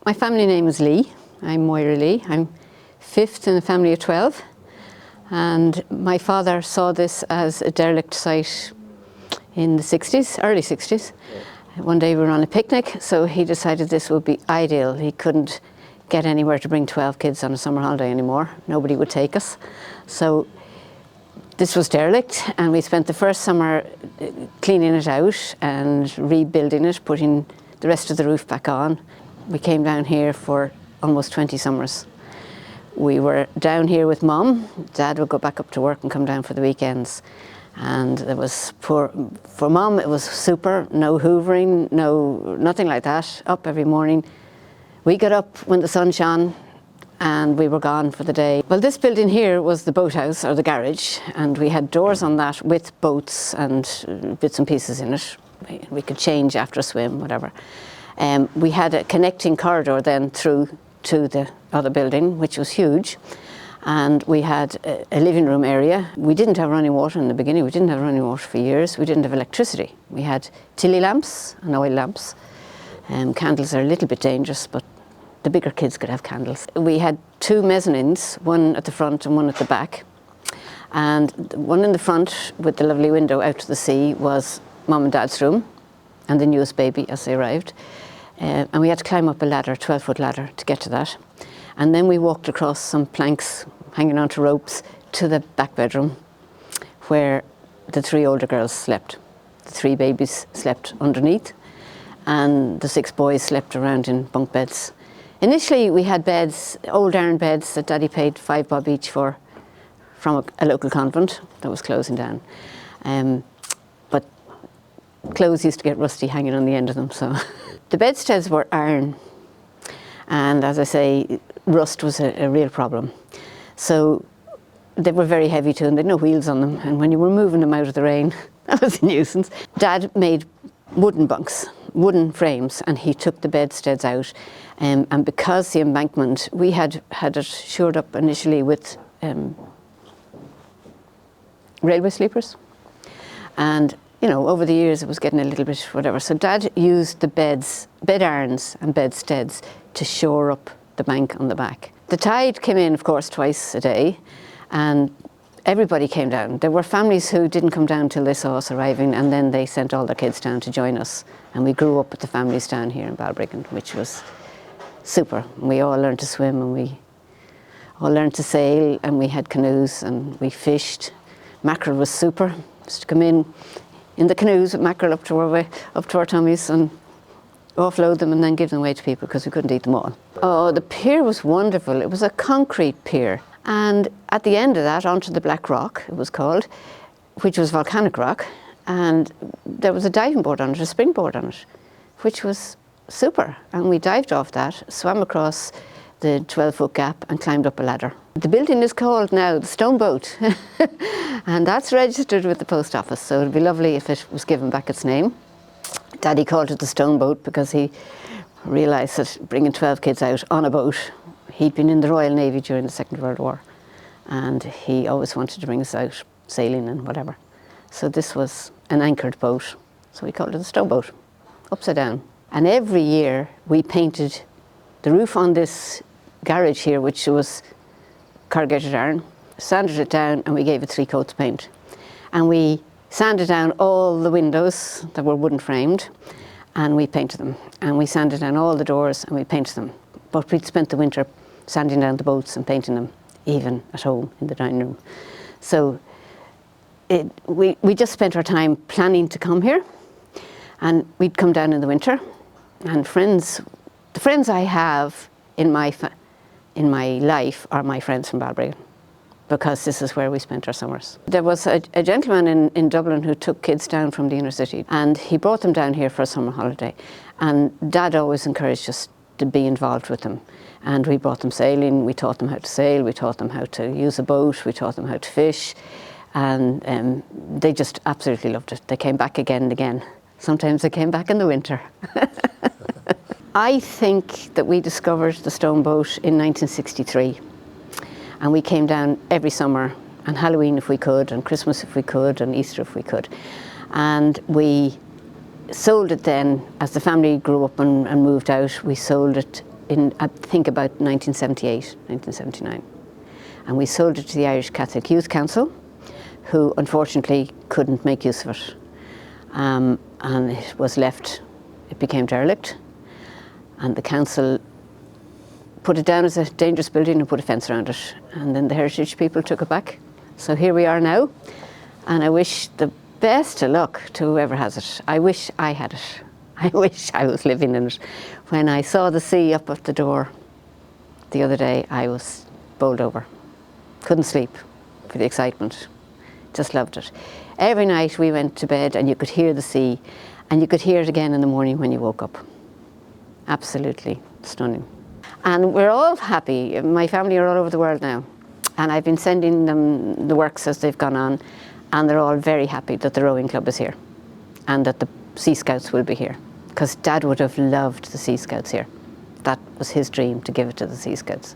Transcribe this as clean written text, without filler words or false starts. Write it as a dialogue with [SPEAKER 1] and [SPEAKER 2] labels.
[SPEAKER 1] My family name is Lee. I'm Moyra Lee. I'm 5th in a family of 12. And my father saw this as a derelict site in the 60s, early 60s. One day we were on a picnic, so he decided this would be ideal. He couldn't get anywhere to bring 12 kids on a summer holiday anymore. Nobody would take us. So this was derelict, and we spent the first summer cleaning it out and rebuilding it, putting the rest of the roof back on. We came down here for almost 20 summers. We were down here with Mum. Dad would go back up to work and come down for the weekends. And there was, for Mum, it was super, no hoovering, nothing like that. Up every morning. We got up when the sun shone and we were gone for the day. Well, this building here was the boathouse, or the garage, and we had doors on that with boats and bits and pieces in it. We could change after a swim, whatever. We had a connecting corridor then through to the other building, which was huge. And we had a living room area. We didn't have running water in the beginning. We didn't have running water for years. We didn't have electricity. We had tilly lamps and oil lamps. Candles are a little bit dangerous, but the bigger kids could have candles. We had 2 mezzanines, one at the front and one at the back. And the one in the front with the lovely window out to the sea was Mum and Dad's room and the newest baby as they arrived. And we had to climb up a ladder, 12-foot ladder, to get to that. And then we walked across some planks hanging onto ropes to the back bedroom where the 3 older girls slept. The 3 babies slept underneath and the 6 boys slept around in bunk beds. Initially we had beds, old iron beds that Daddy paid £5 each for from a local convent that was closing down. But clothes used to get rusty hanging on the end of them, so. The bedsteads were iron, and as I say, rust was a real problem. So they were very heavy too, and they had no wheels on them, and when you were moving them out of the rain, that was a nuisance. Dad made wooden bunks, wooden frames, and he took the bedsteads out. And because the embankment, we had it shored up initially with railway sleepers. And you know, over the years it was getting a little bit whatever. So Dad used the bed irons and bedsteads to shore up the bank on the back. The tide came in, of course, twice a day, and everybody came down. There were families who didn't come down till they saw us arriving, and then they sent all their kids down to join us. And we grew up with the families down here in Balbriggan, which was super. We all learned to swim, and we all learned to sail, and we had canoes, and we fished. Mackerel was super. Just to come in the canoes with mackerel up to our tummies and offload them and then give them away to people because we couldn't eat them all. Oh, the pier was wonderful. It was a concrete pier. And at the end of that, onto the Black Rock, it was called, which was volcanic rock. And there was a diving board on it, a springboard on it, which was super. And we dived off that, swam across the 12-foot gap and climbed up a ladder. The building is called now the Stone Boat, and that's registered with the post office, so it'd be lovely if it was given back its name. Daddy called it the Stone Boat because he realised that bringing 12 kids out on a boat, he'd been in the Royal Navy during the Second World War, and he always wanted to bring us out sailing and whatever. So this was an anchored boat, so we called it the Stone Boat, upside down. And every year we painted the roof on this garage here, which was corrugated iron, sanded it down, and we gave it 3 coats of paint. And we sanded down all the windows that were wooden framed, and we painted them. And we sanded down all the doors and we painted them. But we'd spent the winter sanding down the boats and painting them, even at home in the dining room. So we just spent our time planning to come here, and we'd come down in the winter, and the friends I have in my life are my friends from Balbriggan, because this is where we spent our summers. There was a gentleman in Dublin who took kids down from the inner city, and he brought them down here for a summer holiday. And Dad always encouraged us to be involved with them. And we brought them sailing, we taught them how to sail, we taught them how to use a boat, we taught them how to fish. And they just absolutely loved it. They came back again and again. Sometimes they came back in the winter. I think that we discovered the Stone Boat in 1963, and we came down every summer, and Halloween if we could, and Christmas if we could, and Easter if we could. And we sold it then, as the family grew up and moved out, we sold it in, I think, about 1978, 1979. And we sold it to the Irish Catholic Youth Council, who unfortunately couldn't make use of it. And it was left, it became derelict, and the council put it down as a dangerous building and put a fence around it. And then the heritage people took it back. So here we are now, and I wish the best of luck to whoever has it. I wish I had it. I wish I was living in it. When I saw the sea up at the door the other day, I was bowled over. Couldn't sleep for the excitement. Just loved it. Every night we went to bed and you could hear the sea, and you could hear it again in the morning when you woke up. Absolutely stunning. And we're all happy. My family are all over the world now, and I've been sending them the works as they've gone on, and they're all very happy that the rowing club is here and that the Sea Scouts will be here, because Dad would have loved the Sea Scouts here. That was his dream, to give it to the Sea Scouts.